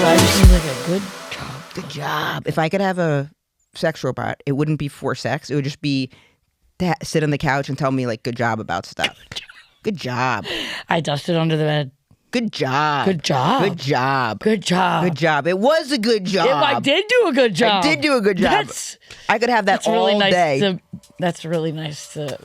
I just need like a good job. Good job. If I could have a sex robot, it wouldn't be for sex. It would just be to sit on the couch and tell me like good job about stuff. Good job. I dusted under the bed. Good job. Good job. Good job. Good job. Good job. It was a good job. I did do a good job. I did do a good job. I could have that all really nice day. That's really nice to.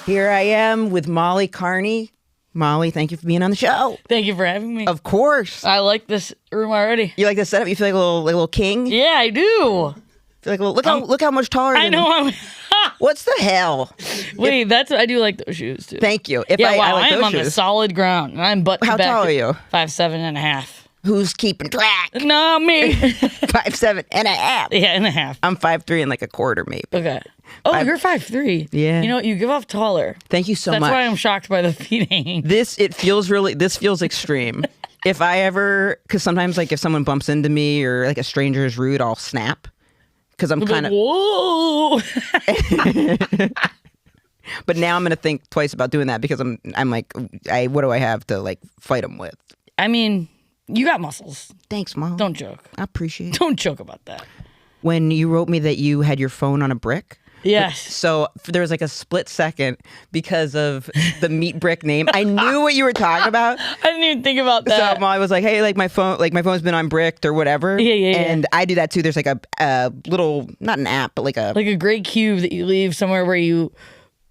Here I am with Molly Kearney. Molly, thank you for being on the show. Thank you for having me. Of course. I like this room already. You like the setup? You feel like a little king? Yeah, I do. Feel like look how much taller. I know. What's the hell? Wait, I do like those shoes too. Thank you. I like am those on shoes. the solid ground, and I'm butt to How back. tall are you? 5'7.5". Who's keeping track? No, me. 5'7.5". Yeah, and a half. I'm 5'3" and like a quarter, maybe. Okay. Oh, you're 5'3". Yeah. You know what? You give off taller. Thank you so much. That's why I'm shocked by the feet hanging. This feels extreme. If I ever, because sometimes like if someone bumps into me or like a stranger is rude, I'll snap. Because I'm kind of whoa. But now I'm gonna think twice about doing that because I'm like, what do I have to like fight them with? I mean, you got muscles. Thanks, Mom. Don't joke. I appreciate it. Don't joke about that. When you wrote me that you had your phone on a brick. Yes. So there was like a split second because of the meat brick name. I knew what you were talking about. I didn't even think about that. So Molly was like, "Hey, like my phone's been on bricked or whatever." Yeah. And I do that too. There's like a little, not an app, but like a gray cube that you leave somewhere where you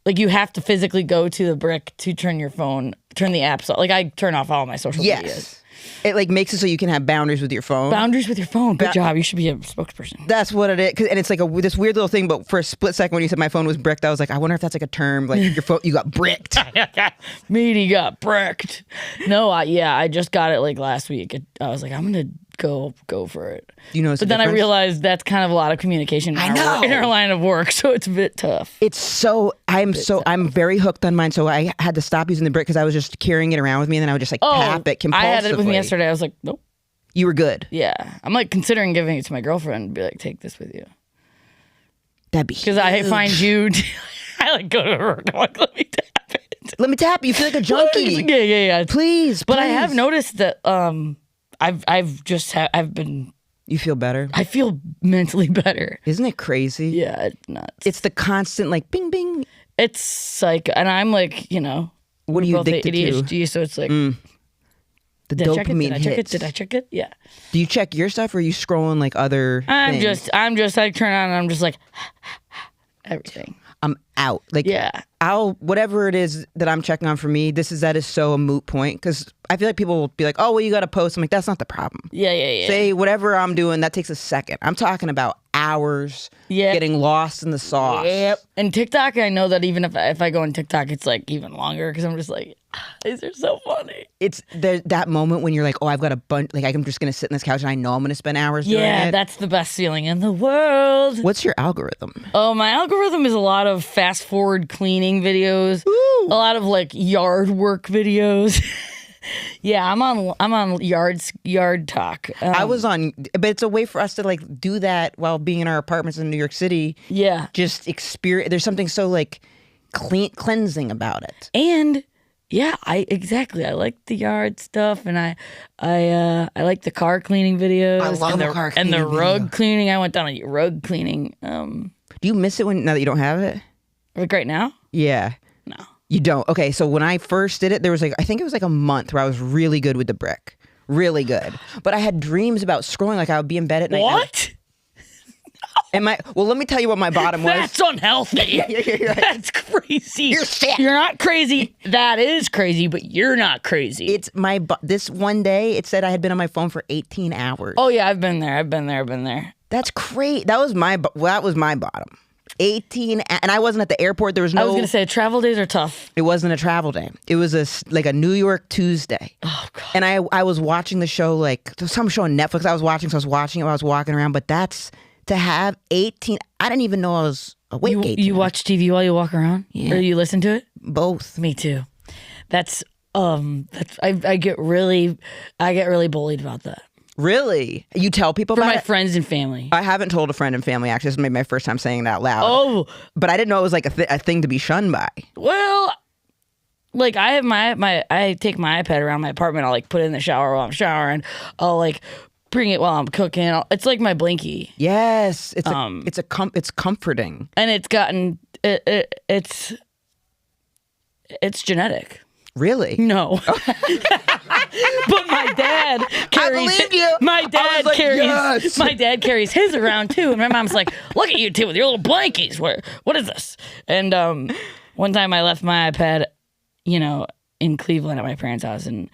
have to physically go to the brick to turn your phone, turn the apps off. Like I turn off all my social medias. It like makes it so you can have boundaries with your phone. Boundaries with your phone. Good job. You should be a spokesperson. That's what it is. And it's like this weird little thing. But for a split second, when you said my phone was bricked, I was like, I wonder if that's like a term. Like your phone, you got bricked. Meaty got bricked. No, I just got it like last week. I was like, I'm gonna go for it. You know, but then I realized that's kind of a lot of communication in our line of work, so it's a bit tough. I'm very hooked on mine, so I had to stop using the brick because I was just carrying it around with me, and then I would just like tap it compulsively. I had it with me yesterday. I was like, nope. You were good. Yeah, I'm like considering giving it to my girlfriend and be like, take this with you. That'd be because I find you. I like go to her. I'm like, let me tap it. Let me tap you. You feel like a junkie. Yeah. Please. But I have noticed that I've been. You feel better? I feel mentally better. Isn't it crazy? Yeah, it's nuts. It's the constant like bing bing. It's like, and I'm like, what are you addicted ADHD, so it's like the dopamine hits. Did I check it? Yeah. Do you check your stuff or are you scrolling like other things? I'm just like turn on and I'm just like everything. I'm out. Like whatever it is that I'm checking on for me, that is so a moot point because I feel like people will be like, oh, well, you got to post. I'm like, that's not the problem. Yeah. Say whatever I'm doing, that takes a second. I'm talking about hours getting lost in the sauce. Yep. And TikTok, I know that even if I go on TikTok, it's like even longer because I'm just like, these are so funny. It's that moment when you're like, oh, I've got a bunch, like I'm just going to sit in this couch and I know I'm going to spend hours doing it. Yeah, that's the best feeling in the world. What's your algorithm? Oh, my algorithm is a lot of fast forward cleaning videos. Ooh. A lot of like yard work videos. Yeah, I'm on yard talk. I was on, but it's a way for us to like do that while being in our apartments in New York City. Yeah, just experience. There's something so like cleansing about it. And yeah, I like the yard stuff, and I like the car cleaning videos. I love the car cleaning and the rug cleaning. I went down a rug cleaning. Do you miss it now that you don't have it? Like right now? Yeah. No. You don't? Okay, so when I first did it, there was like, I think it was like a month where I was really good with the brick. Really good. But I had dreams about scrolling, like I would be in bed at night. What? And well, let me tell you what my bottom was. That's unhealthy. Yeah, That's crazy. You're sick. You're not crazy. That is crazy, but you're not crazy. It's this one day, it said I had been on my phone for 18 hours. Oh yeah, I've been there. That's great. That was my bottom. 18, and I wasn't at the airport. There was no. I was gonna say travel days are tough. It wasn't a travel day. It was a New York Tuesday. Oh god. And I was watching the show, like some show on Netflix. I was watching it while I was walking around. But that's to have 18. I didn't even know I was awake. You watch TV while you walk around, or you listen to it? Both. Me too. That's I get really bullied about that. Really? You tell people for about my it? friends and family. I haven't told a friend and family, actually. This is maybe my first time saying it out loud. Oh, But I didn't know it was like a thing to be shunned by. well, like I have I take my iPad around my apartment. I'll like put it in the shower while I'm showering. I'll like bring it while I'm cooking. It's like my blankie. Yes. It's comforting. And it's gotten, it's genetic. Really? No. But my dad carries. I believe you. My I dad was like, carries. yes. My dad carries his around too, and my mom's like, "Look at you two with your little blankies. What is this?" And one time I left my iPad, in Cleveland at my parents' house, and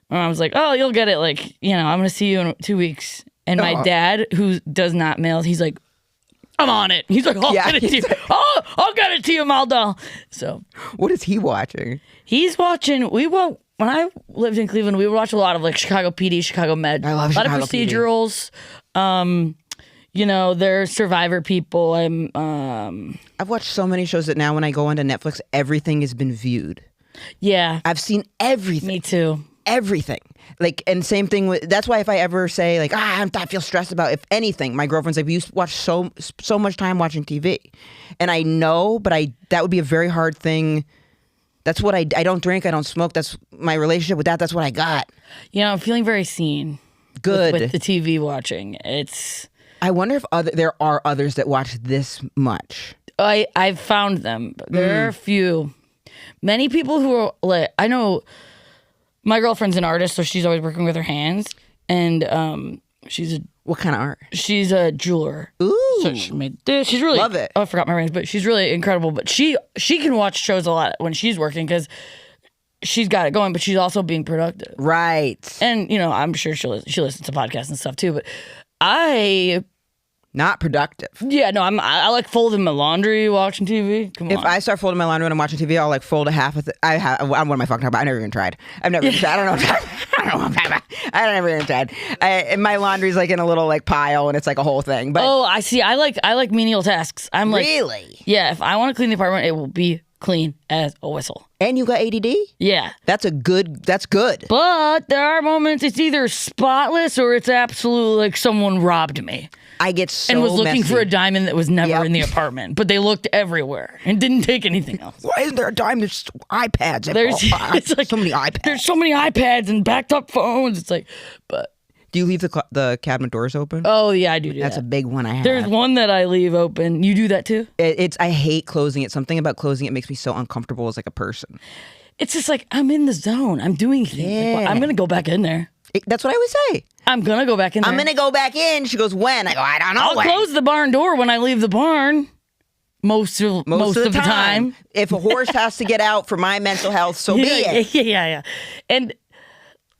my mom was like, "Oh, you'll get it. Like, I'm gonna see you in 2 weeks." And my dad, who does not mail, he's like, "I'm on it." He's like, "I'll get it to you. I'll get it to you, Maldo." So, what is he watching? he's watching. When I lived in Cleveland, we would watch a lot of like Chicago PD, Chicago Med. I love a lot Chicago of procedurals. They're Survivor people. I've watched so many shows that now when I go onto Netflix, everything has been viewed. Yeah, I've seen everything. me too. Everything. Like, and same thing with, that's why if I ever say like, I feel stressed about, if anything, my girlfriend's like, we used to watch so much time watching TV. And I know, but that would be a very hard thing. That's what I don't drink, I don't smoke. That's my relationship with that. That's what I got. I'm feeling very seen. Good. With the TV watching. I wonder if there are others that watch this much. I've found them. But there are a few. Many people who are like, I know my girlfriend's an artist, so she's always working with her hands. And What kind of art? she's a jeweler. Ooh. So she made this. She's really Love it. Oh, I forgot my rings, but she's really incredible. But she can watch shows a lot when she's working because she's got it going, but she's also being productive. Right. And I'm sure she listens to podcasts and stuff too. But I Not productive. I like folding my laundry, watching TV. Come on. If I start folding my laundry when I'm watching TV, I'll like fold a half of it. What am I fucking talking about? I never even tried. I've never even tried. I don't know what I'm talking about. I don't ever even tried. And my laundry's like in a little like pile and it's like a whole thing. But I see. I like menial tasks. I'm like, really? yeah, if I want to clean the apartment, it will be clean as a whistle. And you got ADD? Yeah. That's good. But there are moments it's either spotless or it's absolutely like someone robbed me. I get so and was looking messy. for a diamond that was never Yep. in the apartment, but they looked everywhere and didn't take anything else. Why isn't there a dime? There's iPads. It's like so many iPads. There's so many iPads and backed up phones. It's like, but Do you leave the cabinet doors open? oh yeah, I do That's that. a big one I have. There's one that I leave open. You do that too? I hate closing it. Something about closing it makes me so uncomfortable as like a person. It's just like I'm in the zone. I'm doing things. Like, well, I'm gonna go back in there. That's what I always say. I'm gonna go back in there. I'm gonna go back in. She goes, when? I go, I don't know I'll when. close the barn door when I leave the barn. Most of the time. If a horse has to get out for my mental health, so be it. Yeah. And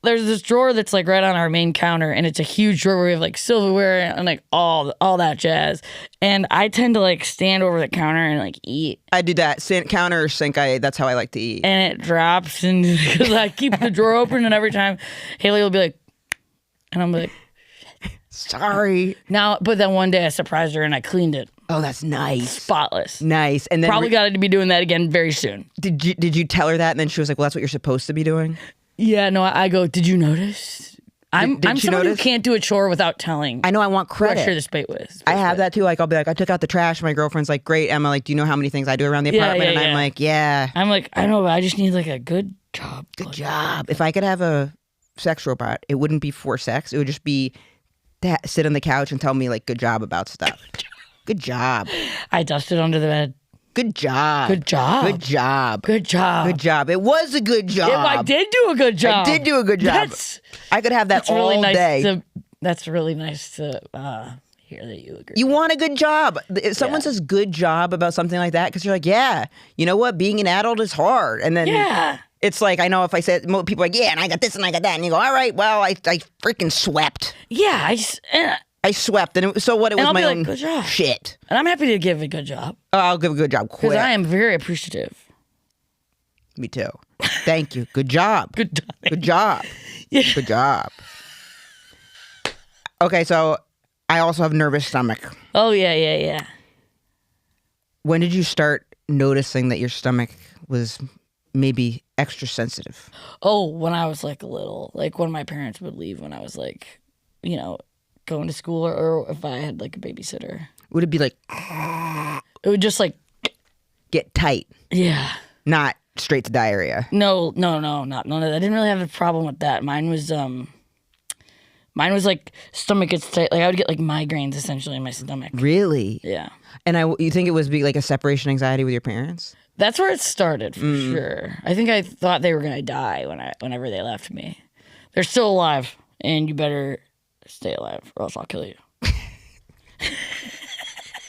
there's this drawer that's like right on our main counter, and it's a huge drawer where we have like silverware and like all that jazz. And I tend to like stand over the counter and like eat. I do that. Counter or sink. That's how I like to eat. And it drops, and because I keep the drawer open, and every time Haley will be like, and I'm like, sorry. now. But then one day I surprised her and I cleaned it. Oh, that's nice. Spotless. Nice. And then Probably got to be doing that again very soon. Did you tell her that? And then she was like, well, that's what you're supposed to be doing. Yeah, no, I go, did you notice? I'm Did she someone notice? who can't do a chore without telling. I know. I want who I credit. share the space with. I have that too. Like I'll be like, I took out the trash. My girlfriend's like, great, Emma. Like, do you know how many things I do around the apartment? And I'm like, yeah. I'm like, I know, but I just need like a good job. Good job. If I could have a sex robot, it wouldn't be for sex. It would just be to sit on the couch and tell me like good job about stuff. Good job. I dusted under the bed. Good job. Good job. Good job. Good job. Good job. It was a good job. I did do a good job. I did do a good job. I could have that all really nice day. That's really nice to hear that you agree. You want a good job. If someone says good job about something like that, because you're like, yeah, you know what? Being an adult is hard. And then it's like, I know if I said, people are like, yeah, and I got this and I got that. And you go, all right, well, I freaking swept. Yeah, I swept. And so what? It was I'll my be like, own good job. shit. And I'm happy to give a good job. Oh, I'll give a good job quick. Because I am very appreciative. Me too. Thank you. Good job. Good job. Good job. Yeah. Good job. Okay, so I also have nervous stomach. Oh, yeah. When did you start noticing that your stomach was maybe extra sensitive? Oh, when I was like little. Like when my parents would leave when I was like you know, going to school or if I had like a babysitter. Would it be like It would just like get tight, yeah. not straight to diarrhea? No, not none of that. I didn't really have a problem with that. Mine was like stomach gets tight. Like I would get like migraines essentially in my stomach. Really? Yeah. And you think it was like a separation anxiety with your parents? That's where it started for sure. I think I thought they were gonna die whenever they left me. They're still alive, and you better stay alive, or else I'll kill you.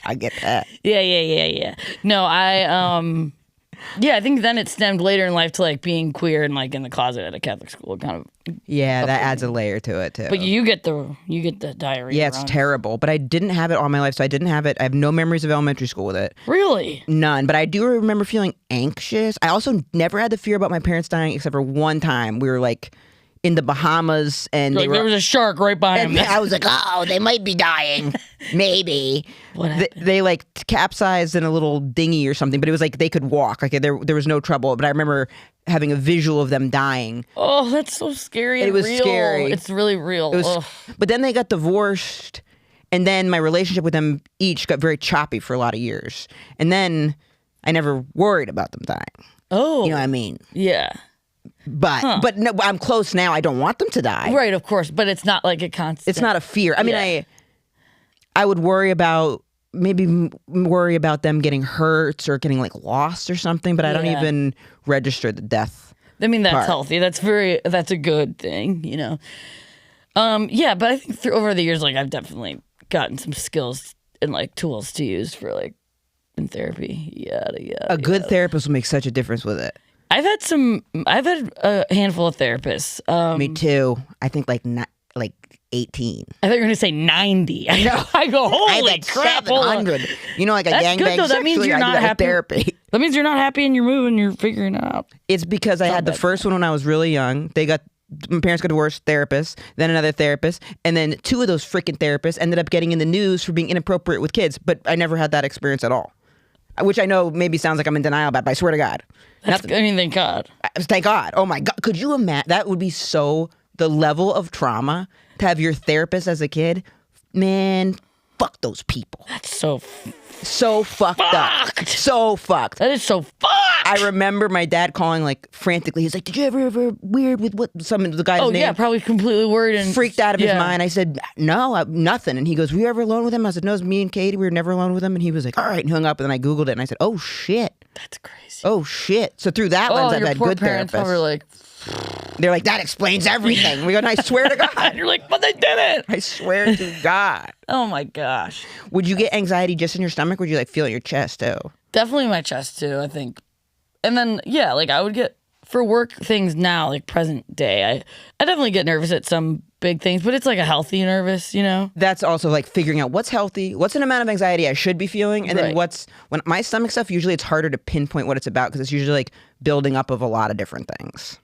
I get that. Yeah. No, I think then it stemmed later in life to like being queer and like in the closet at a Catholic school, kind of. Yeah, that adds a layer to it too. But you get the diarrhea. Yeah, it's terrible. But I didn't have it all my life, so I didn't have it. I have no memories of elementary school with it. Really? None. But I do remember feeling anxious. I also never had the fear about my parents dying, except for one time. We were like in the Bahamas, and Like, there was a shark right behind them. I was like, oh, they might be dying. Maybe. What happened? They like capsized in a little dinghy or something, but it was like they could walk. Like there was no trouble. But I remember having a visual of them dying. Oh, that's so scary. It was real. scary. It's really real. But then they got divorced, and then my relationship with them each got very choppy for a lot of years. And then I never worried about them dying. Oh. You know what I mean? Yeah. But no, I'm close now. I don't want them to die. Right, of course. But it's not like a constant. It's not a fear. I mean, I would worry about them getting hurt or getting like lost or something, but I don't even register the death. I mean, that's part. healthy. That's a good thing, you know. Yeah, but I think over the years, like I've definitely gotten some skills and like tools to use for like in therapy. A good therapist will make such a difference with it. I've had a handful of therapists. Me too. I think like 18. I thought you were gonna say 90. I know. I go, holy I had crap! Hold on. 700. You know, like a That's gangbang good though. That means sexually, you're I do not that with happy. Therapy. That means you're not happy and you're moving. You're figuring it out. It's because I had the first one when I was really young. My parents got divorced, therapist, then another therapist, and then two of those freaking therapists ended up getting in the news for being inappropriate with kids. But I never had that experience at all, which I know maybe sounds like I'm in denial about, but I swear to God. Thank God. Thank God. Oh my God. Could you imagine? That would be the level of trauma to have your therapist as a kid. Man, fuck those people. That's so fucked up. So fucked. That is so fucked. I remember my dad calling like frantically. He's like, "Did you ever weird with what some of the guy's name?" Oh yeah, probably completely worried and freaked out of his mind. I said, "No, nothing." And he goes, "Were you ever alone with him?" I said, "No, it was me and Katie. We were never alone with him." And he was like, "All right," and hung up. And then I Googled it and I said, "Oh shit, that's crazy." Oh shit. So through that lens, I've had good parents therapists. Were like, they're like, that explains everything. We go, and I swear to God. You're like, but they did it. I swear to God. Oh my gosh. Would you get anxiety just in your stomach? Or would you like feel it in your chest too? Definitely my chest too, I think. And then yeah, like I would get for work things now, like present day. I definitely get nervous at some big things, but it's like a healthy nervous, you know? That's also like figuring out what's healthy, what's an amount of anxiety I should be feeling, and then when my stomach stuff, usually it's harder to pinpoint what it's about because it's usually like building up of a lot of different things.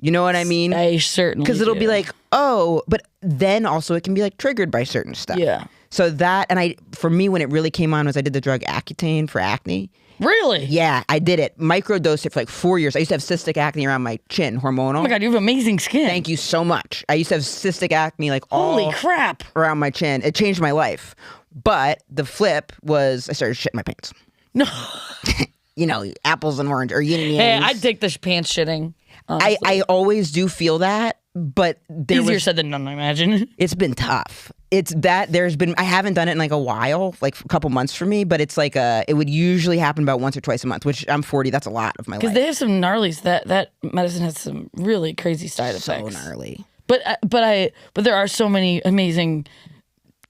You know what I mean? I certainly Because it'll be like, oh, but then also it can be like triggered by certain stuff. Yeah. So that, and for me, when it really came on was I did the drug Accutane for acne. Really? Yeah, I did it. Microdosed it for like 4 years. I used to have cystic acne around my chin, hormonal. Oh my God, you have amazing skin. Thank you so much. I used to have cystic acne like holy crap around my chin. It changed my life. But the flip was I started shitting my pants. No. You know, apples and orange or yin and yang. Hey, I'd take the pants shitting. I always do feel that, but easier said than done, I imagine. It's been tough. It's that I haven't done it in like a while, like a couple months for me, but it's like it would usually happen about once or twice a month, which I'm 40. That's a lot of my life. Because they have some gnarlies. That medicine has some really crazy side effects. So gnarly. But there are so many amazing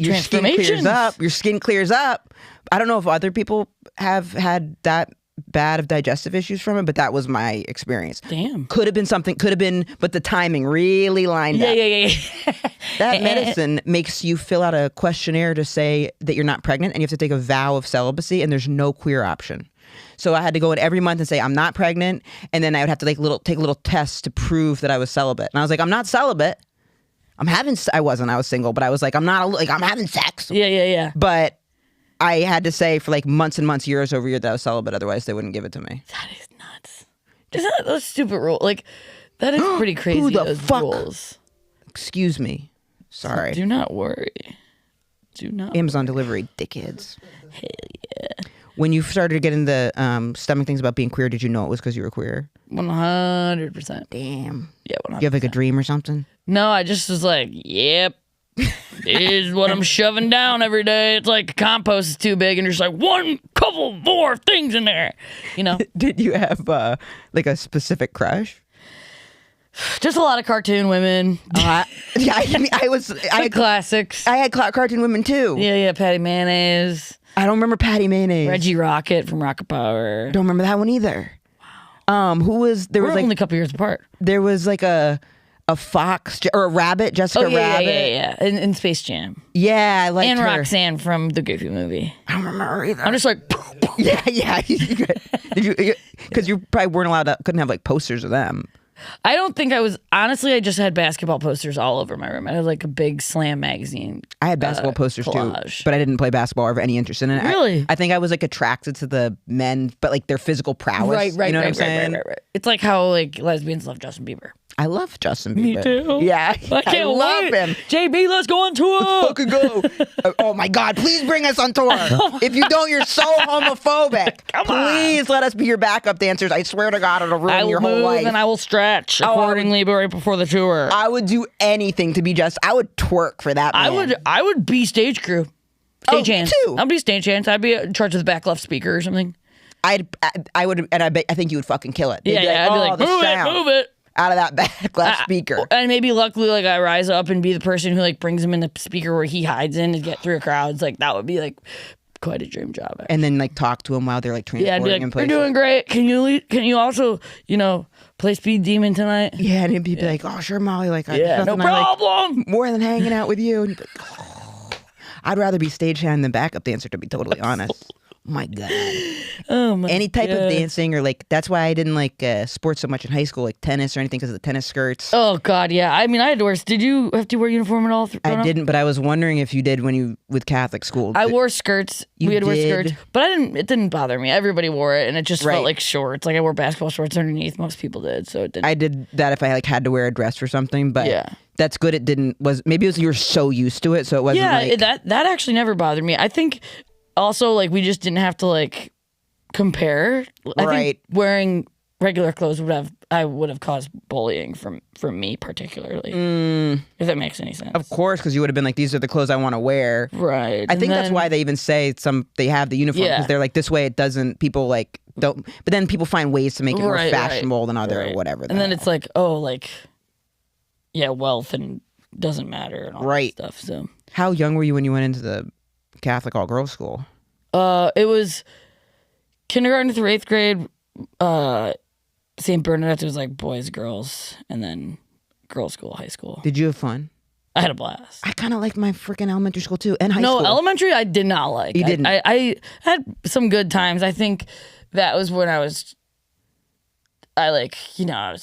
transformations. Your skin clears up. I don't know if other people have had that bad of digestive issues from it, but that was my experience. Damn. Could have been, but the timing really lined up. Yeah. That medicine makes you fill out a questionnaire to say that you're not pregnant, and you have to take a vow of celibacy, and there's no queer option. So I had to go in every month and say, I'm not pregnant, and then I would have to take little tests to prove that I was celibate. And I was like, I'm not celibate. I was single, but I was like, I'm having sex. Yeah. But I had to say for like months and months, years over years, that I was celibate. Otherwise, they wouldn't give it to me. That is nuts. Isn't that those stupid rules? Like, that is pretty crazy. Who the those fuck? rules. Excuse me. Sorry. Do not worry. Do not. Amazon delivery, dickheads. Hell yeah. When you started getting the stomach things about being queer, did you know it was because you were queer? 100%. Damn. Yeah, 100%. You have like a dream or something? No, I just was like, yep. This is what I'm shoving down every day. It's like compost is too big and there's like one couple more things in there. You know? Did you have like a specific crush? Just a lot of cartoon women. Yeah, I had classics. I had cartoon women too. Yeah, Patty Mayonnaise. I don't remember Patty Mayonnaise. Reggie Rocket from Rocket Power. Don't remember that one either. Wow. Who was there? We're was like only a couple years apart. There was like a fox or a rabbit, Jessica Rabbit. Yeah. In Space Jam. Yeah, I liked and her. Roxanne from the Goofy movie. I don't remember her either. I'm just like, yeah. Did you? Because you probably weren't allowed to, couldn't have like posters of them. I don't think I was. Honestly, I just had basketball posters all over my room. I had like a big Slam magazine. I had basketball posters collage. too, but I didn't play basketball or have any interest in it. Really? I think I was like attracted to the men, but like their physical prowess. Right. You know what I'm saying? Right. It's like how like lesbians love Justin Bieber. I love Justin Bieber. Me too. Yeah, I can't love wait. him. JB, let's go on tour. Fucking go. Oh my God, please bring us on tour. If you don't, you're so homophobic. Please let us be your backup dancers. I swear to God, it'll ruin your whole life. And I will stretch accordingly right before the tour. I would do anything to be just. I would twerk for that man. I would be stage crew. Stage hands. Too. I'd be stage hands. I'd be in charge of the back left speaker or something. I would, and I think you would fucking kill it. Yeah, I'd be like, the move sound it, move it. out of that back left speaker. And maybe luckily, like I rise up and be the person who like brings him in the speaker where he hides in to get through crowds. Like that would be like quite a dream job. Actually. And then like talk to him while they're like transporting I'd be like, in you're places. doing great. Can you also play Speed Demon tonight? Yeah, and he'd be like, oh sure, Molly, like yeah, no problem. Like more than hanging out with you. And you'd be like, oh. I'd rather be stagehand than backup dancer, to be totally honest. My God. Oh my Any type God. of dancing or like, that's why I didn't like sports so much in high school, like tennis or anything because of the tennis skirts. Oh God, yeah. I mean, I had to wear. Did you have to wear uniform at all? I didn't, but I was wondering if you did when you with Catholic school. I wore skirts. You We had to wear did? skirts, but I didn't. It didn't bother me. Everybody wore it, and it just Right. felt like shorts. Like I wore basketball shorts underneath. Most people did, so it didn't. I did that if I like had to wear a dress for something, but Yeah. that's good. It didn't maybe it was you were so used to it, so it wasn't yeah, like that actually never bothered me. I think also like we just didn't have to like compare. I Right. think wearing regular clothes would have caused bullying from me particularly. If that makes any sense. Of course, because you would have been like, these are the clothes I want to wear. Right. I think that's why they even say they have the uniform because Yeah. they're like this way it doesn't people like don't but then people find ways to make it more fashionable than other or whatever. And then it's like, wealth and doesn't matter and all that stuff. So how young were you when you went into the Catholic all girls school? it was kindergarten through 8th grade. St. Bernadette's was like boys, girls, and then girls' school, high school. Did you have fun? I had a blast. I kind of liked my freaking elementary school too, and high school. No, elementary I did not like. You didn't? I had some good times. I think that was when I was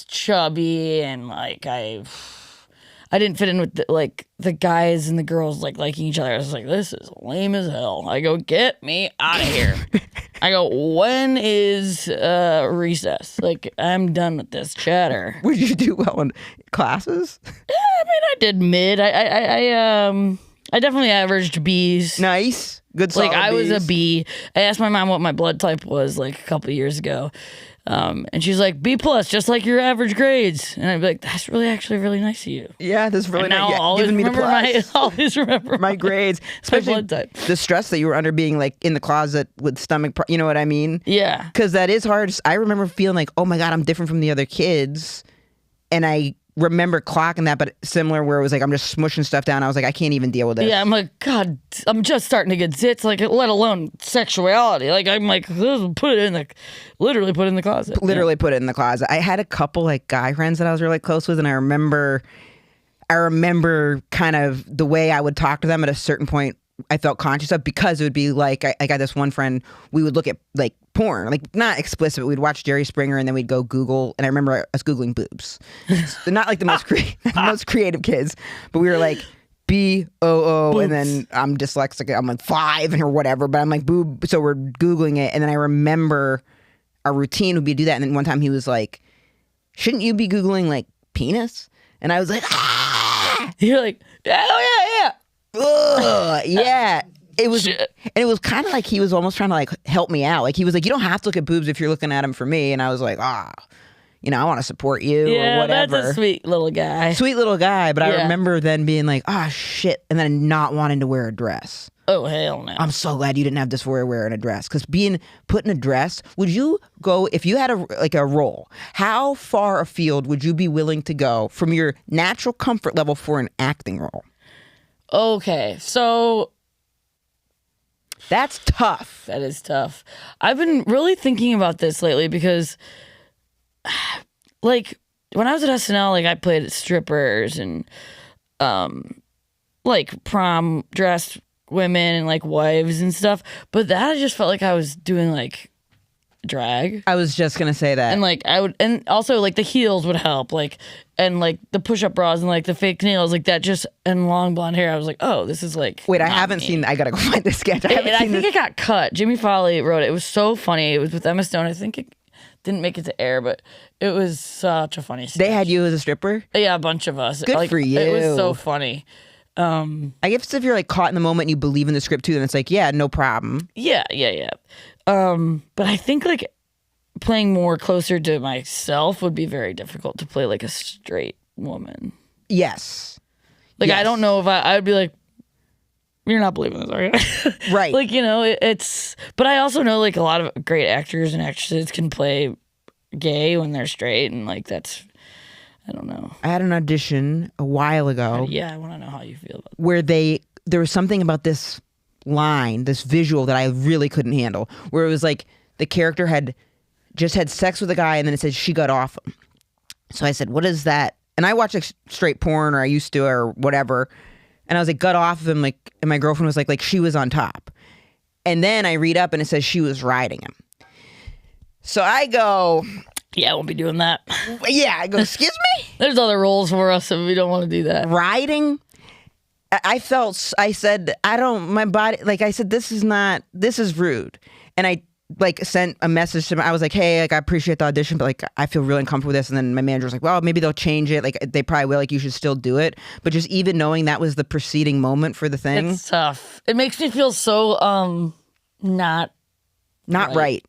chubby and like I didn't fit in with the guys and the girls like liking each other. I was like, this is lame as hell. I go, get me out of here. I go, when is recess? Like, I'm done with this chatter. Would you do well in classes? I mean, I did mid. I definitely averaged B's. Nice, good. Solid Like I was a Bs. B. I asked my mom what my blood type was like a couple of years ago, and she's like B+, just like your average grades. And I'd be like, that's actually really nice of you. Yeah, that's really And now nice. I'll always Giving me the remember plus. always remember my grades, especially blood type. the stress that you were under being like in the closet with stomach. You know what I mean? Yeah. Because that is hard. I remember feeling like, oh my God, I'm different from the other kids, and I remember clocking that, but similar where it was like I'm just smushing stuff down. I was like, I can't even deal with this. Yeah, I'm like, God, I'm just starting to get zits, like, let alone sexuality. Like, I'm like, literally put it in the closet. Literally put it in the closet. I had a couple like guy friends that I was really close with, and I remember kind of the way I would talk to them at a certain point. I felt conscious of because it would be like I got this one friend. We would look at like porn, like not explicit, but we'd watch Jerry Springer and then we'd go Google. And I remember us Googling boobs. They're not like the most creative kids, but we were like BOO, and then I'm dyslexic. I'm like 5 or whatever, but I'm like boob. So we're Googling it, and then I remember our routine would be do that. And then one time he was like, "Shouldn't you be Googling like penis?" And I was like, "Ah!" You're like, oh Ugh, yeah. It was, Shit. and it was kind of like he was almost trying to like help me out. Like he was like, you don't have to look at boobs if you're looking at them for me. And I was like, I want to support you or whatever. That's a sweet little guy. Sweet little guy. But I Yeah. remember then being like, shit. And then not wanting to wear a dress. Oh, hell no. I'm so glad you didn't have dysphoria wearing a dress. Because being put in a dress, would you go, if you had a role, how far afield would you be willing to go from your natural comfort level for an acting role? Okay, so That's tough. that is tough. I've been really thinking about this lately because, like, when I was at SNL, like, I played strippers and, like, prom dressed women and, like, wives and stuff. But that I just felt like I was doing, like, drag. I was just going to say that. And, like, and also, like, the heels would help, like, and, like, the push-up bras and, like, the fake nails, like, that just, and long blonde hair. I was like, oh, this is, like, Wait, I not haven't me. seen, I got to go find this sketch. I haven't I seen think this. it got cut. Jimmy Fallon wrote it. It was so funny. It was with Emma Stone. I think it didn't make it to air, but it was such a funny sketch. They had you as a stripper? Yeah, a bunch of us. Good for you. It was so funny. I guess if you're like caught in the moment and you believe in the script too, then it's like, yeah, no problem. Yeah. But I think, like, playing more closer to myself would be very difficult to play, like, a straight woman. Yes. Like, Yes. I don't know if I'd be like, you're not believing this, are you? Right. Like, you know, it's, but I also know, like, a lot of great actors and actresses can play gay when they're straight, and, like, that's, I don't know. I had an audition a while ago Yeah, I want to know how you feel about that. where there was something about this line, this visual that I really couldn't handle, where it was like the character had just had sex with a guy and then it said she got off him. So I said, what is that? And I watch like straight porn, or I used to, or whatever. And I was like, got off of him, like, and my girlfriend was like she was on top. And then I read up and it says she was riding him. So I go, Yeah, I won't be doing that. yeah, I go, excuse me? There's other roles for us if we don't want to do that. Riding? I said, I don't, my body, like I said, this is rude. And I like sent a message to him. I was like, hey, like I appreciate the audition, but like I feel really uncomfortable with this. And then my manager was like, well, maybe they'll change it. Like they probably will. Like you should still do it. But just even knowing that was the preceding moment for the thing, It's tough. It makes me feel so not right.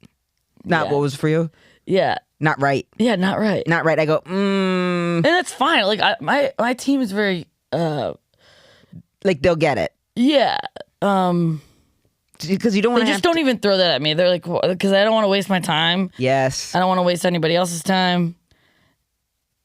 Not Yeah. what was for you? yeah. Not right. Yeah, not right. Not right. I go, And that's fine. Like my team is very like they'll get it. yeah. Because you don't want They to just don't even throw that at me. They're like, because I don't want to waste my time. Yes. I don't want to waste anybody else's time.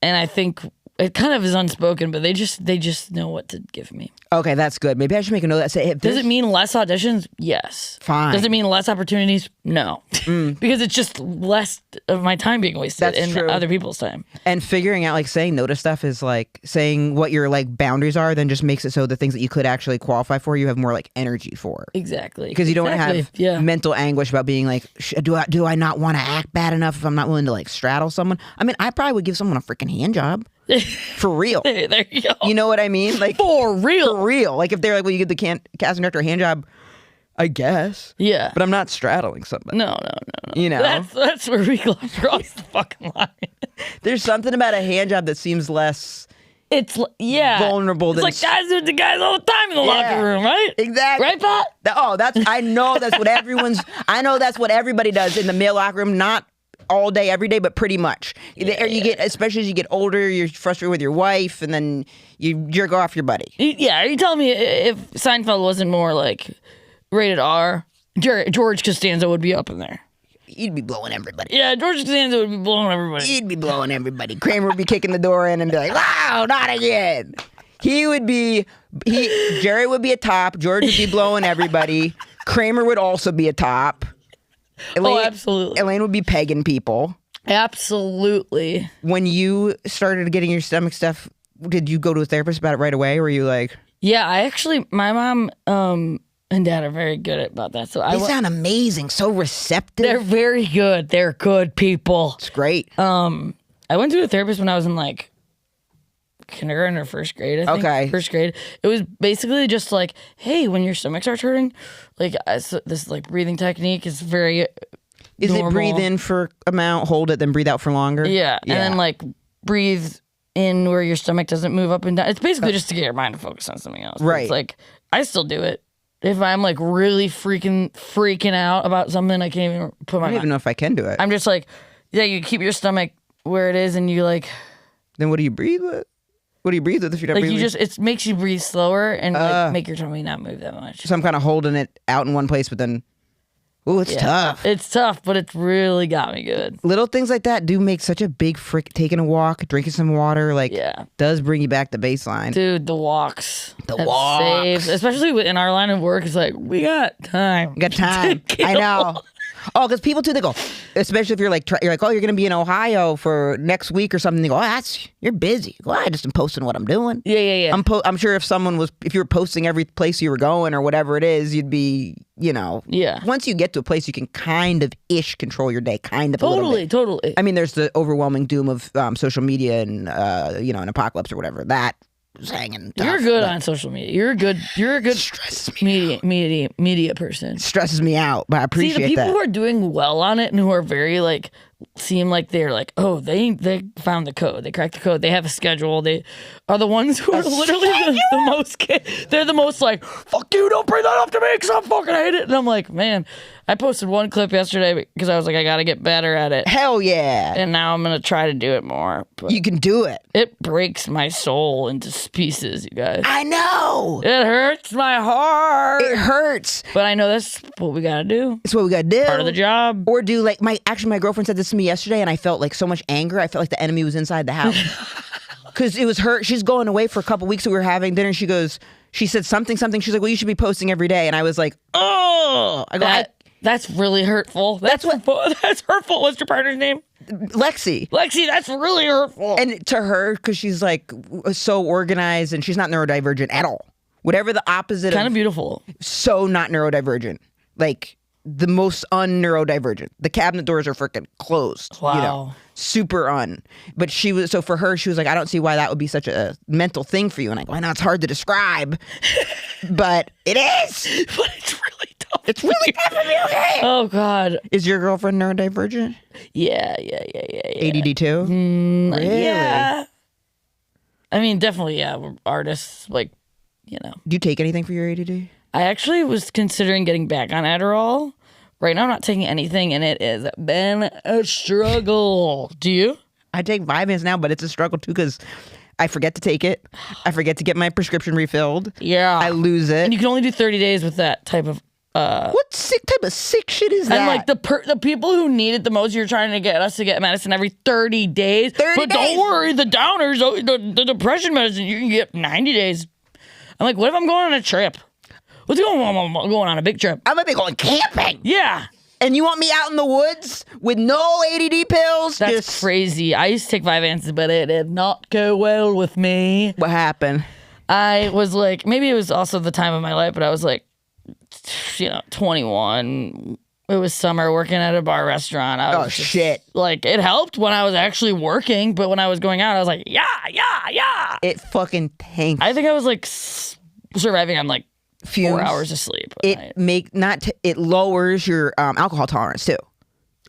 And I think it kind of is unspoken, but they just know what to give me. Okay, that's good. Maybe I should make a note that say, hey, Does it mean less auditions? Yes. Fine. Does it mean less opportunities? No. Because it's just less of my time being wasted That's and true. other people's time. And figuring out like saying no to stuff is like saying what your like boundaries are, then just makes it so the things that you could actually qualify for, you have more like energy for. Exactly. Because you don't have Yeah. mental anguish about being like, do I not want to act bad enough if I'm not willing to like straddle someone? I mean, I probably would give someone a freaking hand job. For real. Hey, there you go. You know what I mean? Like For real. For real. Like if they're like, well, you give the casting director a hand job, I guess. Yeah. But I'm not straddling somebody. No. You know? That's where we cross the fucking line. There's something about a hand job that seems less Yeah. vulnerable It's than like guys do it to guys all the time in the locker room, right? Exactly. Right, Pat? I know that's what that's what everybody does in the male locker room, not all day, every day, but pretty much. You get, especially as you get older, you're frustrated with your wife, and then you jerk off your buddy. Yeah, are you telling me if Seinfeld wasn't more like rated R, George Costanza would be up in there? He'd be blowing everybody. Yeah, George Costanza would be blowing everybody. He'd be blowing everybody. Kramer would be kicking the door in and be like, "Wow, not again." Jerry would be a top. George would be blowing everybody. Kramer would also be a top. Absolutely. Elaine would be pegging people. Absolutely. When you started getting your stomach stuff, did you go to a therapist about it right away? Or were you like... Yeah, my mom and dad are very good about that. So They sound amazing, so receptive. They're very good. They're good people. It's great. I went to a therapist when I was in like kindergarten or first grade, I think. Okay. First grade. It was basically just like, hey, when your stomach starts hurting, like this like breathing technique is very Is normal. it breathe in for amount, hold it, then breathe out for longer? Yeah. And then like breathe in where your stomach doesn't move up and down. It's basically just to get your mind to focus on something else. But Right. It's like I still do it. If I'm like really freaking out about something, I can't even put my I don't even know if I can do it. I'm just like, yeah, you keep your stomach where it is and you like. Then what do you breathe with? What do you breathe with if you're not like breathing? you just, it makes you breathe slower and like make your tummy not move that much. So I'm kind of holding it out in one place, but then, ooh, it's tough. It's tough, but it's really got me good. Little things like that do make such a big taking a walk, drinking some water, like does bring you back to baseline. Dude, the walks. The walks. Saves, especially in our line of work, it's like, we got time. We got time. I know. Oh, because people too, they go, especially if you're like, oh, you're going to be in Ohio for next week or something. They go, oh, you're busy. You go, I just am posting what I'm doing. Yeah. I'm sure if you were posting every place you were going or whatever it is, you'd be, Yeah. Once you get to a place, you can kind of control your day, kind of a little bit. Totally. I mean, there's the overwhelming doom of social media and, an apocalypse or whatever. That was hanging tough. You're good on social media. You're a good media person. Stresses me out, but I appreciate that. See, the people who are doing well on it and who are very like, seem like they're like, oh, they found the code. They cracked the code. They have a schedule. They are the ones who are literally the most, they're the most like, fuck you, don't bring that up to me because I fucking hate it. And I'm like, man, I posted one clip yesterday because I was like, I got to get better at it. Hell yeah. And now I'm going to try to do it more. But you can do it. It breaks my soul into pieces, you guys. I know. It hurts my heart. It hurts. But I know that's what we got to do. It's what we got to do. Part of the job. Or do like, my girlfriend said this to me yesterday and I felt like so much anger. I felt like the enemy was inside the house. Because it was her. She's going away for a couple weeks. We were having dinner. She said something. She's like, well, you should be posting every day. And I was like, oh. I go, that's really hurtful. That's hurtful. What's your partner's name? Lexi. That's really hurtful. And to her, because she's like so organized and she's not neurodivergent at all. Whatever the opposite kind of beautiful. So not neurodivergent. Like the most un-neurodivergent. The cabinet doors are freaking closed. Wow. Super un. But for her, she was like, I don't see why that would be such a mental thing for you. And I go, I know it's hard to describe, but it is. But it's really tough. It's really tough for me, okay? Oh, God. Is your girlfriend neurodivergent? Yeah. ADD too? Really? Yeah. I mean, definitely, yeah. We're artists, like, Do you take anything for your ADD? I actually was considering getting back on Adderall. Right now, I'm not taking anything, and it has been a struggle. Do you? I take Vyvanse now, but it's a struggle, too, because I forget to take it. I forget to get my prescription refilled. Yeah. I lose it. And you can only do 30 days with that type of... What type of sick shit is that? And like the people who need it the most, you're trying to get us to get medicine every 30 days. But don't worry, the downers, the depression medicine, you can get 90 days. I'm like, what if I'm going on a trip? What's going on? I'm going on a big trip. I might be going camping. Yeah. And you want me out in the woods with no ADD pills? That's crazy. I used to take Vyvanse, but it did not go well with me. What happened? I was like, maybe it was also the time of my life, but I was like, 21. It was summer, working at a bar restaurant. I was shit. Like, it helped when I was actually working, but when I was going out, I was like, yeah. It fucking tanks. I think I was like surviving on like fumes. 4 hours of sleep. It lowers your alcohol tolerance too.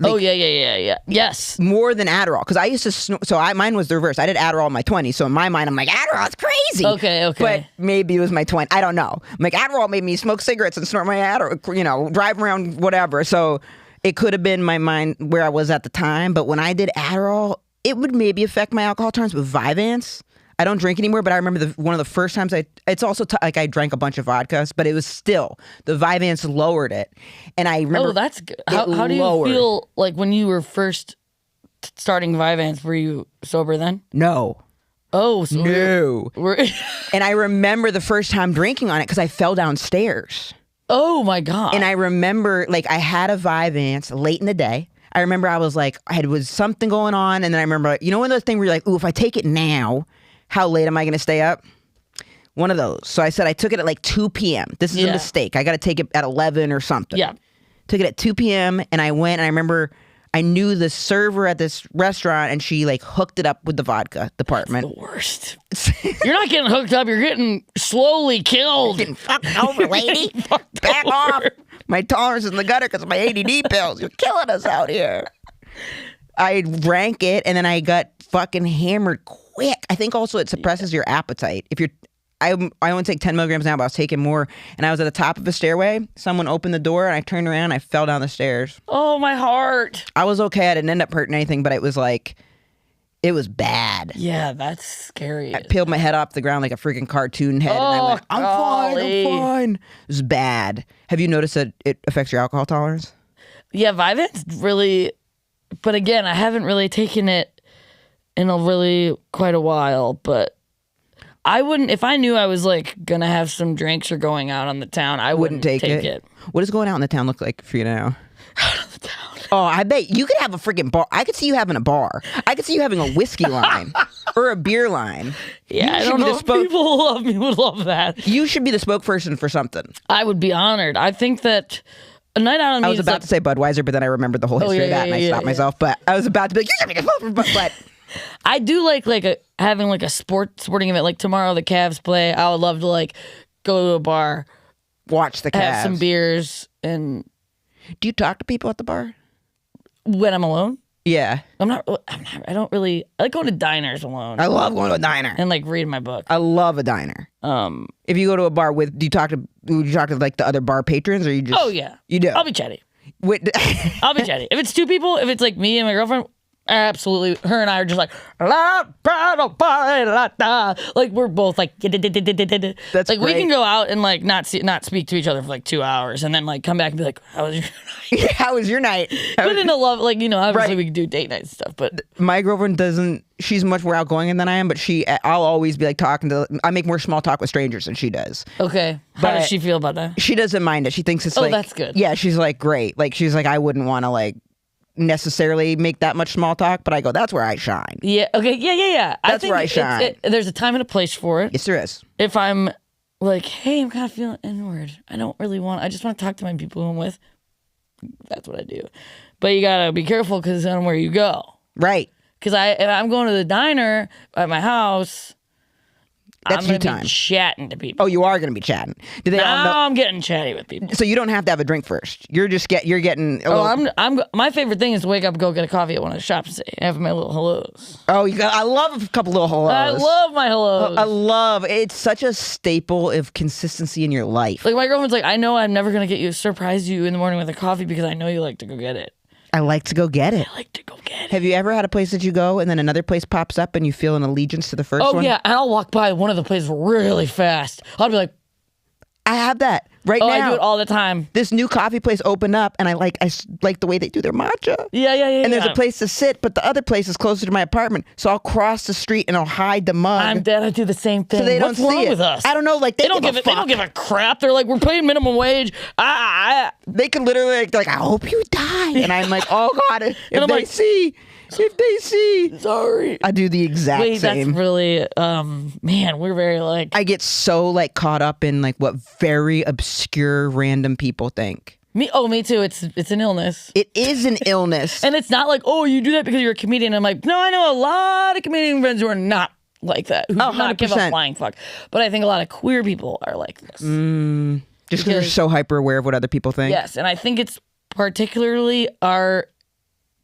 Like, yeah. Yes. More than Adderall. Because I used to mine was the reverse. I did Adderall in my 20s. So in my mind, I'm like, Adderall's crazy. Okay. But maybe it was my 20. I don't know. I'm like, Adderall made me smoke cigarettes and snort my Adderall, drive around, whatever. So it could have been my mind where I was at the time. But when I did Adderall, it would maybe affect my alcohol tolerance. With Vyvanse, I don't drink anymore, but I remember one of the first times it's also like I drank a bunch of vodkas, but it was still, the Vyvanse lowered it. And I remember. Oh, that's good. How do you feel like when you were first starting Vyvanse? Were you sober then? No. Oh, so no. And I remember the first time drinking on it because I fell downstairs. Oh my God. And I remember like I had a Vyvanse late in the day. I remember I was like, was something going on. And then I remember, one of those things where you're like, ooh, if I take it now, how late am I going to stay up? One of those. So I said I took it at like 2 p.m. This is a mistake. I got to take it at 11 or something. Yeah. Took it at 2 p.m. and I went and I remember I knew the server at this restaurant and she like hooked it up with the vodka department. That's the worst. You're not getting hooked up. You're getting slowly killed. Getting fucked over, lady. Back off. My tolerance is in the gutter because of my ADD pills. You're killing us out here. I drank it and then I got fucking hammered quick. I think also it suppresses your appetite. If you're I only take 10 milligrams now, but I was taking more. And I was at the top of a stairway. Someone opened the door and I turned around and I fell down the stairs. Oh, my heart. I was okay. I didn't end up hurting anything, but it was like, it was bad. Yeah, that's scary. I peeled my head off the ground like a freaking cartoon head. And I went, I'm fine. It was bad. Have you noticed that it affects your alcohol tolerance? Yeah, Vyvanse really, but again, I haven't really taken it in quite a while, but I wouldn't, if I knew I was like gonna have some drinks or going out on the town, I wouldn't take it. What does going out in the town look like for you now? Out on the town. Oh, I bet you could have a freaking bar. I could see you having a bar. I could see you having a whiskey line or a beer line. Yeah, I don't know if people who love me would love that. You should be the spokesperson for something. I would be honored. I think that a night out on me I was about to say Budweiser, but then I remembered the whole history of that, and I stopped myself. But I was about to be like, you should be the spokesperson, but I do like having like a sporting event. Like tomorrow, the Cavs play. I would love to like go to a bar, watch the Cavs, have some beers, and. Do you talk to people at the bar? When I'm alone? Yeah. I don't really, I like going to diners alone. I love going to a diner. And like reading my book. I love a diner. If you go to a bar would you talk to like the other bar patrons or you just? Oh yeah. You do? I'll be chatty. I'll be chatty. If it's two people, if it's like me and my girlfriend, absolutely. Her and I are just like, like we're both like, that's like great. we can go out and like not speak to each other for like 2 hours and then like come back and be like, how was your night? How was your night? But in a love, like, you know, obviously Right. we can do date night stuff, but my girlfriend doesn't. She's much more outgoing than I am, but I'll always be like talking to. I make more small talk with strangers than she does. okay. How But does she feel about that? She doesn't mind it. She thinks it's like, that's good. Yeah, she's like great. Like she's like I wouldn't want to like necessarily make that much small talk, but I go that's where I shine. Yeah. Okay. Yeah. That's where I shine. There's a time and a place for it. Yes, there is. If I'm like, hey, I'm kind of feeling inward. I just want to talk to my people who I'm with. That's what I do. But you gotta be careful because on where you go. Right. Because if I'm going to the diner at my house, That's I'm you gonna time. be chatting to people. Oh, you are going to be chatting. Do they all know? Now I'm getting chatty with people. So you don't have to have a drink first. You're getting. I'm my favorite thing is to wake up and go get a coffee at one of the shops and have my little hellos. Oh, I love a couple little hellos. I love my hellos. It's such a staple of consistency in your life. Like my girlfriend's like, I know I'm never gonna surprise you in the morning with a coffee because I know you like to go get it. I like to go get it. I like to go get it. Have you ever had a place that you go and then another place pops up and you feel an allegiance to the first one? Oh yeah, and I'll walk by one of the places really fast. I'll be like, I have that right now. I do it all the time. This new coffee place opened up, and I like the way they do their matcha. Yeah. And there's a place to sit, but the other place is closer to my apartment, so I'll cross the street and I'll hide the mug. I'm dead. I do the same thing. So they don't What's see wrong it. with us? I don't know. Like they don't give a fuck. They don't give a crap. They're like, we're paying minimum wage. They could literally like, I hope you die, and I'm like, oh god, if they see. Sorry. I do the exact Wait, same. that's really, man, we're very like. I get so like caught up in like what very obscure random people think. Me too. It's an illness. It is an illness. And it's not like, oh, you do that because you're a comedian. I'm like, no, I know a lot of comedian friends who are not like that, who do not give a flying fuck. But I think a lot of queer people are like this. Just because they're so hyper aware of what other people think. Yes, and I think it's particularly our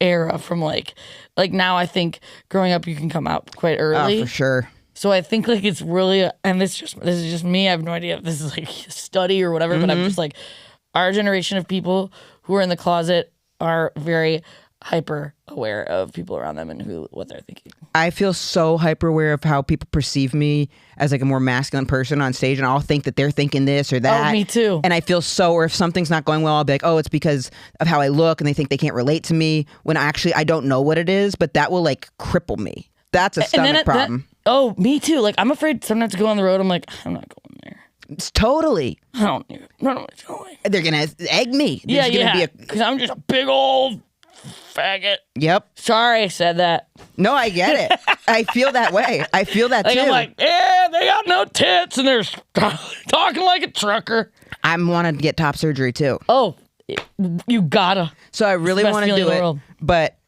era from like now I think growing up you can come out quite early. Oh, for sure. So I think like it's really, and this is just me. I have no idea if this is like a study or whatever, but I'm just like, our generation of people who are in the closet are very hyper aware of people around them and what they're thinking. I feel so hyper aware of how people perceive me as like a more masculine person on stage, and I'll think that they're thinking this or that. Oh, me too. And I feel or if something's not going well, I'll be like, oh, it's because of how I look, and they think they can't relate to me, when actually I don't know what it is, but that will like cripple me. That's a stomach problem. Oh, me too. Like I'm afraid sometimes to go on the road. I'm like, I'm not going there. It's totally. I don't know what's going. They're gonna egg me. Yeah. Because I'm just a big old faggot. Yep. Sorry I said that. No, I get it. I feel that way. I feel that like, too. I'm like, yeah, they got no tits and they're talking like a trucker. I want to get top surgery too. Oh, you gotta. So I really want to do it, but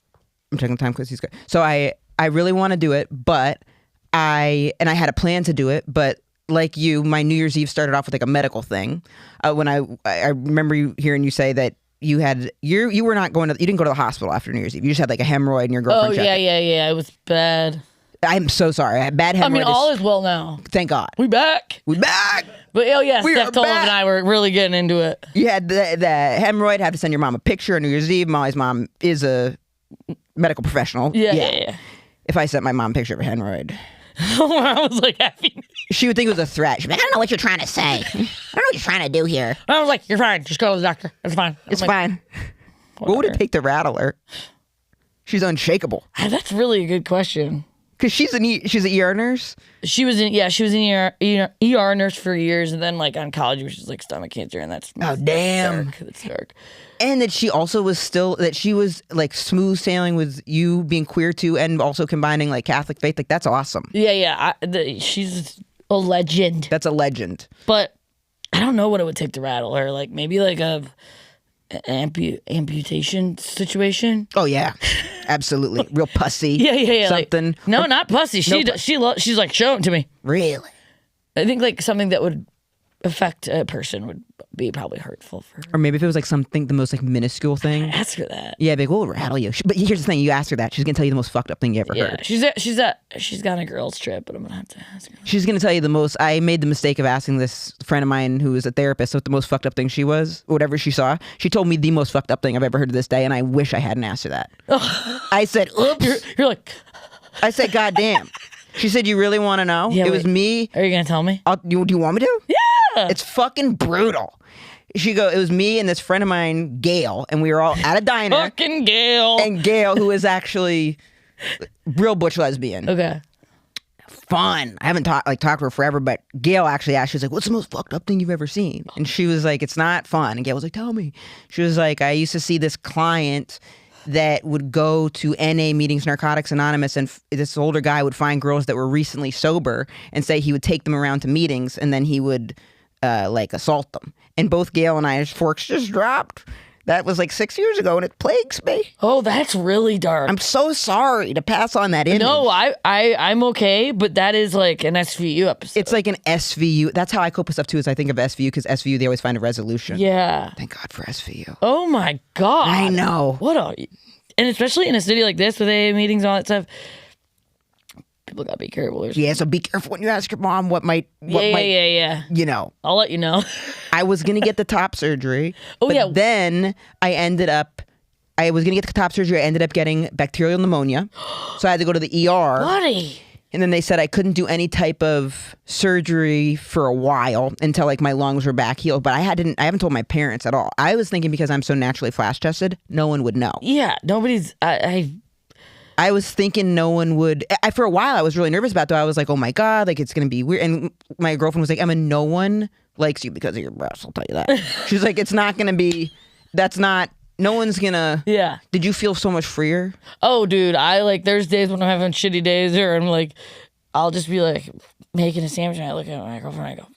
I'm checking time because he's good. So I really want to do it, but I had a plan to do it, but like you, my New Year's Eve started off with like a medical thing. When I remember hearing you say that you were not going to, you didn't go to the hospital after New Year's Eve. You just had like a hemorrhoid and your girlfriend checked it. Yeah. It was bad. I'm so sorry. I had bad hemorrhoids. all is well now. Thank God. We back. We back. But yeah, We Steph are Tolov back. and I were really getting into it. You had the hemorrhoid. Have to send your mom a picture on New Year's Eve. Molly's mom is a medical professional. Yeah. If I sent my mom a picture of a hemorrhoid, I was like happy. she would think it was a threat. She'd be like, I don't know what you're trying to say. I don't know what you're trying to do here. I was like, you're fine. Just go to the doctor. It's fine. It's fine. What would it take to rattle her? She's unshakable. That's really a good question. Because she's an ER nurse. She was in ER nurse for years, and then like oncology, which is like stomach cancer, and that's damn. dark. That's dark. And that she also was she was like smooth sailing with you being queer too, and also combining like Catholic faith. Like that's awesome. Yeah. She's a legend. That's a legend. But I don't know what it would take to rattle her. Like maybe like an amputation situation. Oh yeah, absolutely. Real pussy. Yeah. Something. Like, no, not pussy. She's like, show it to me. Really? I think like something that would affect a person would be probably hurtful for her. Or maybe if it was like something, the most like minuscule thing. Ask her that. Yeah, big, we'll rattle you. But here's the thing: you ask her that, she's gonna tell you the most fucked up thing you ever Yeah, heard. she's got a girls trip, but I'm gonna have to ask her. She's gonna tell you the most. I made the mistake of asking this friend of mine who is a therapist what the most fucked up thing she was, whatever she saw. She told me the most fucked up thing I've ever heard to this day, and I wish I hadn't asked her that. I said, "Oops." You're like, I said, "God damn." She said, "You really want to know?" Yeah, it was me. Are you gonna tell me? Do you want me to? Yeah. It's fucking brutal. It was me and this friend of mine, Gail, and we were all at a diner. Fucking Gail. And Gail, who is actually real butch lesbian. Okay. Fun. I haven't talked to her forever, but Gail actually asked, she was like, what's the most fucked up thing you've ever seen? And she was like, it's not fun. And Gail was like, tell me. She was like, I used to see this client that would go to NA meetings, Narcotics Anonymous, and this older guy would find girls that were recently sober and say he would take them around to meetings, and then he would like assault them. And both Gail and I's forks just dropped. That was like 6 years ago, and it plagues me. Oh, that's really dark. I'm so sorry to pass on that image. No, I'm okay, but that is like an SVU episode. It's like an SVU. That's how I cope with stuff too, is I think of SVU, because SVU, they always find a resolution. Yeah. Thank God for SVU. Oh my God. I know. And especially in a city like this with AA meetings and all that stuff, people gotta be careful. Yeah, so be careful when you ask your mom what might, Yeah. you know. I'll let you know. I was going to get the top surgery. Oh, but yeah. Then I was going to get the top surgery. I ended up getting bacterial pneumonia. So I had to go to the ER. Buddy. And then they said I couldn't do any type of surgery for a while until like my lungs were back healed. But I haven't told my parents at all. I was thinking because I'm so naturally flash tested, no one would know. Yeah, nobody's. I was thinking no one would. For a while, I was really nervous about it, though. I was like, oh my God, like it's going to be weird. And my girlfriend was like, Emma, no one likes you because of your breasts. I'll tell you that. She's like, it's not going to be, no one's going to. Yeah. Did you feel so much freer? Oh, dude, there's days when I'm having shitty days, or I'm like, I'll just be like making a sandwich, and I look at my girlfriend and I go,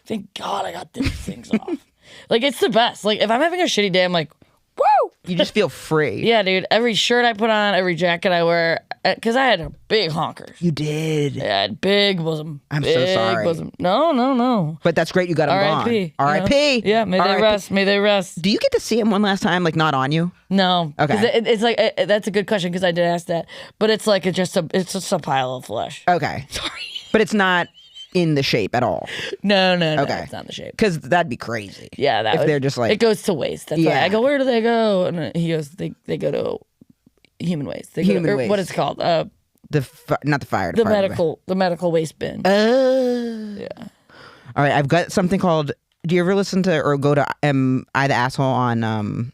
thank God I got these things off. Like, it's the best. Like, if I'm having a shitty day, I'm like, woo! You just feel free. Yeah, dude. Every shirt I put on, every jacket I wear, because I had big honkers. You did. Yeah, I had big bosom. I'm so sorry. Bosom. No. But that's great you got him R.I.P. gone. R.I.P. Yeah, may they rest. May they rest. Do you get to see him one last time, like not on you? No. Okay. It's like, that's a good question, because I did ask that. But it's like, it's just a pile of flesh. Okay. Sorry. But it's not in the shape at all. No. Okay. It's not the shape. Because that'd be crazy. Yeah, if they're just like, it goes to waste. That's why Yeah. I go, where do they go? And he goes, they go to human waste. They go Human to, waste. What it's called? not the fire The department. medical waste bin. Yeah. All right, I've got something called. Do you ever listen to or go to Am I the Asshole on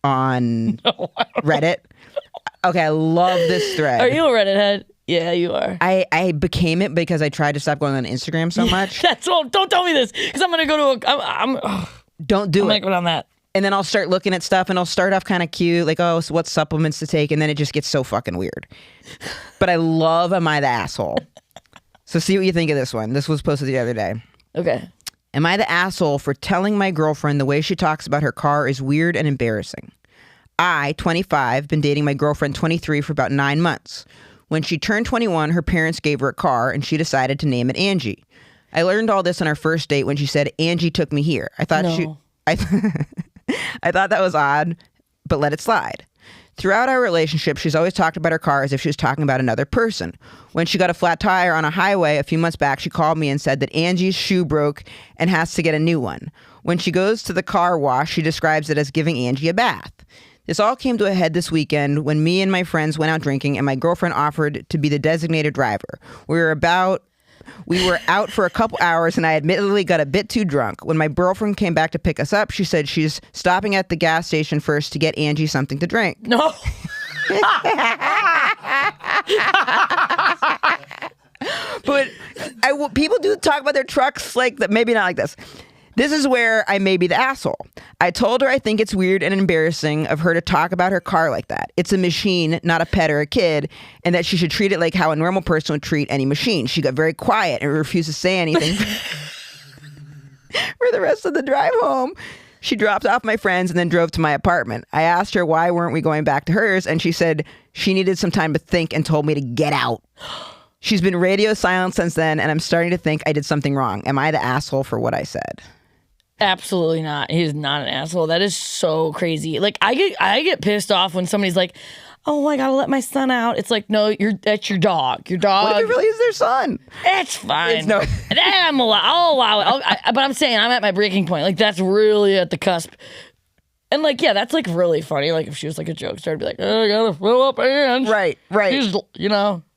Reddit? Okay, I love this thread. Are you a Reddit head? Yeah, you are. I became it because I tried to stop going on Instagram so much. That's all. Don't tell me this, because I'm gonna go to I'm Don't do gonna it. go down that. And then I'll start looking at stuff, and I'll start off kind of cute, like, oh, so what supplements to take, and then it just gets so fucking weird. But I love Am I the Asshole? So see what you think of this one. This was posted the other day. Okay. Am I the asshole for telling my girlfriend the way she talks about her car is weird and embarrassing? I, 25, been dating my girlfriend, 23, for about 9 months. When she turned 21, her parents gave her a car, and she decided to name it Angie. I learned all this on our first date when she said, Angie took me here. I thought No. I thought that was odd, but let it slide. Throughout our relationship, she's always talked about her car as if she was talking about another person. When she got a flat tire on a highway a few months back, she called me and said that Angie's shoe broke and has to get a new one. When she goes to the car wash, she describes it as giving Angie a bath. This all came to a head this weekend when me and my friends went out drinking and my girlfriend offered to be the designated driver. We were out for a couple hours and I admittedly got a bit too drunk. When my girlfriend came back to pick us up, she said she's stopping at the gas station first to get Angie something to drink. No. But people do talk about their trucks like that. Maybe not like this. This is where I may be the asshole. I told her I think it's weird and embarrassing of her to talk about her car like that. It's a machine, not a pet or a kid, and that she should treat it like how a normal person would treat any machine. She got very quiet and refused to say anything for the rest of the drive home. She dropped off my friends and then drove to my apartment. I asked her why weren't we going back to hers, and she said she needed some time to think and told me to get out. She's been radio silent since then, and I'm starting to think I did something wrong. Am I the asshole for what I said? Absolutely not. He's not an asshole. That is so crazy. Like I get pissed off when somebody's like, "Oh, I gotta let my son out." It's like, no, that's your dog. Your dog. What if it really is their son? It's fine. It's I'll allow it. But I'm saying I'm at my breaking point. Like that's really at the cusp. And like, yeah, that's like really funny. Like if she was like a jokester, I'd be like, "Oh, I gotta fill up hands." Right. She's,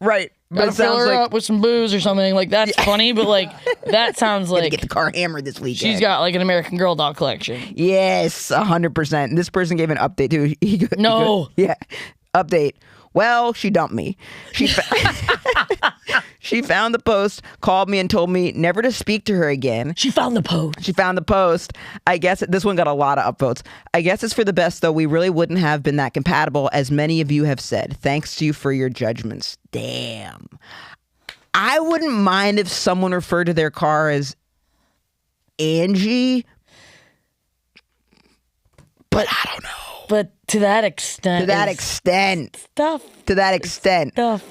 right. Gotta fill her up with some booze or something. Like that's funny, but like that sounds like get the car hammered this weekend. She's got like an American Girl doll collection. Yes, 100%. This person gave an update too. Yeah, update. Well, she dumped me. She found the post, called me, and told me never to speak to her again. She found the post. I guess this one got a lot of upvotes. I guess it's for the best, though. We really wouldn't have been that compatible, as many of you have said. Thanks to you for your judgments. Damn. I wouldn't mind if someone referred to their car as Angie, but I don't know. But to that extent.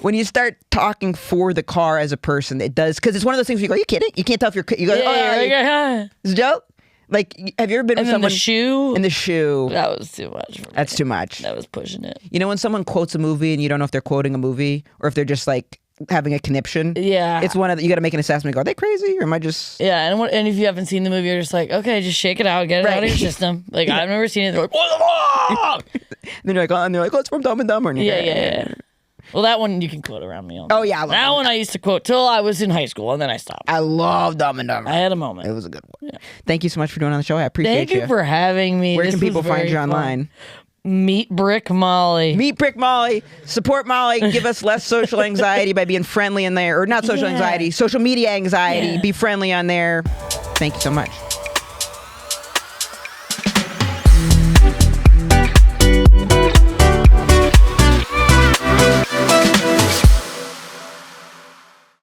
When you start talking for the car as a person, it does, because it's one of those things where you go, you kidding? You can't tell if you're, you go, it's a joke? Like, have you ever been with someone? In the shoe. That was too much for me. That's too much. That was pushing it. You know when someone quotes a movie and you don't know if they're quoting a movie or if they're just like having a conniption? Yeah. It's one of the, you got to make an assessment. Go, are they crazy or am I just? Yeah, and if you haven't seen the movie, you're just like, okay, just shake it out, get it out of your system. Like I've never seen it. They're like, what the fuck? Then you're like, oh, and they're like, oh, it's from Dumb and Dumber. Yeah. Well, that one you can quote around me. Oh yeah, that one I used to quote till I was in high school, and then I stopped. I love Dumb and Dumber. I had a moment. It was a good one. Yeah. Thank you so much for doing on the show. I appreciate Thank you for having me. Where can people find you online? Meet Brick Molly. Meet Brick Molly. Support Molly. Give us less social anxiety by being friendly in there. Or not social anxiety, social media anxiety. Be friendly on there. Thank you so much.